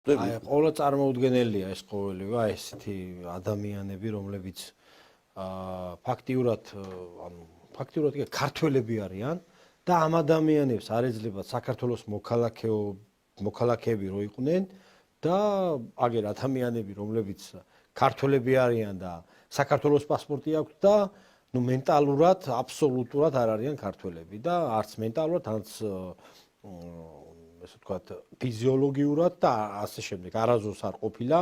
აი, ყველა წარმოუდგენელია ეს ყოველივე, აი ესეთი ადამიანები, რომლებიც ფაქტიურად კი ქართველები არიან და ამ ადამიანებს არ ეძლებათ საქართველოს მოქალაქეები რო იყვნენ და აგერ ადამიანები, რომლებიც ქართველები არიან და საქართველოს პასპორტი აქვთ და ნუ მენტალურად აბსოლუტურად არ არიან ქართველები და არც მენტალურად, არც ესე ვთქვათ, ფიზიოლოგიურად და ასე შემდეგ. არასდროს არ ყოფილა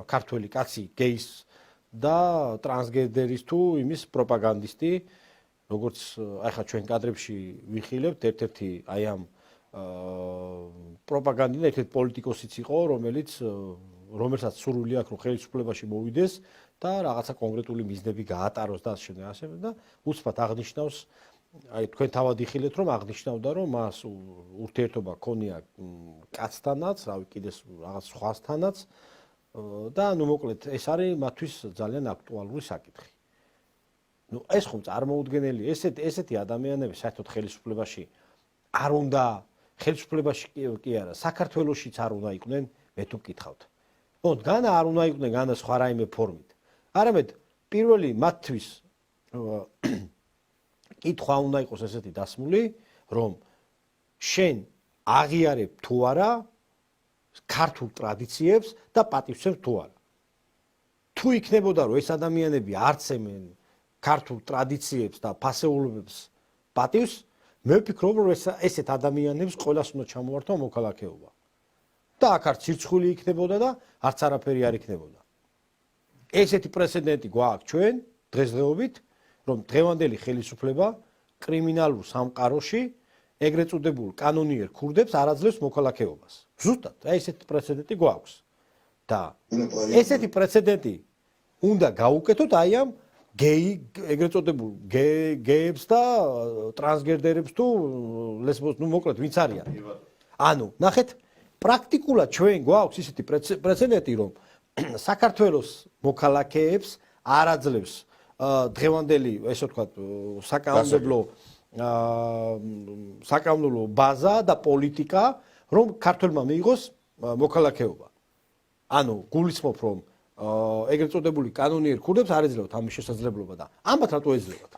ქართველი კაცი გეის და ტრანსგენდერის თუ იმის პროპაგანდისტი, როგორც ახლა ჩვენ კადრებში ვიხილებთ, ერთ-ერთი აი ამ პროპაგანდინა ერთ-ერთი პოლიტიკოსიც იყო, რომელსაც სურვილი აქვს, რომ ხელისუფლებაში მოვიდეს და რაღაცა კონკრეტული მიზნები გაატაროს და ასე შემდეგ და უცბად აღნიშნავს აი თქვენ თავად იხილეთ რომ აღნიშნავდა რომ მას ურთიერთობა ქონია კაცთანაც, რავი კიდეს რაღაც სხვასთანაც და ნუ მოკლედ ეს არის მათთვის ძალიან აქტუალური საკითხი. ნუ ეს ხომ წარმოუდგენელი, ესეთი ადამიანები საერთოდ ხელისუფლებაში არ უნდა, ხელისუფლებაში კი არა, საქართველოშიც არ უნდა იყვნენ, მე თუ გკითხავთ. განა არ უნდა იყვნენ, განა სხვა რაიმე ფორმით. არამედ პირველი მათთვის კითხვა უნდა იყოს ესეთი დასმული, რომ შენ აღიარებ თუ არა ქართულ ტრადიციებს და პატივცემს თუ არა. თუ იქნებოდა რომ ეს ადამიანები არცემენ ქართულ ტრადიციებს და ფასეულობებს პატივს, მე ვფიქრობ რომ ესეთ ადამიანებს ყველას უნდა ჩამოართვა მოქალაქეობა. და აქ არც ცირცხვილი იქნებოდა და არც არაფერი არ იქნებოდა. ესეთი პრეცედენტი გვაქვს ჩვენ დღესდღეობით, რომ დღევანდელი ხელისუფლება კრიმინალურ სამყაროში ეგრეთ წოდებულ კანონიერ ქურდებს არ აძლევს მოქალაქეობას. ზუსტად, აი ესეთი პრეცედენტი გვაქვს. და ესეთი პრეცედენტი უნდა გაუკეთოთ აი ამ ეგრეთ წოდებულ გეებს და ტრანსგენდერებს თუ ლესბოს, ნუ მოკლედ ვინც არიან. ანუ, ნახეთ, პრაქტიკულად ჩვენ გვაქვს ისეთი პრეცედენტი, რომ საქართველოს მოქალაქეებს არ აძლევს დღევანდელი, ესე ვთქვათ, საკანონმდებლო ბაზა და პოლიტიკა, რომ ქართველმა მიიღოს მოქალაქეობა. ანუ გულისხმობ, რომ ეგრეთ წოდებული კანონიერ ქურდებს არ ეძლევათ ამის შესაძლებლობა და ამათ რატო ეძლებათ?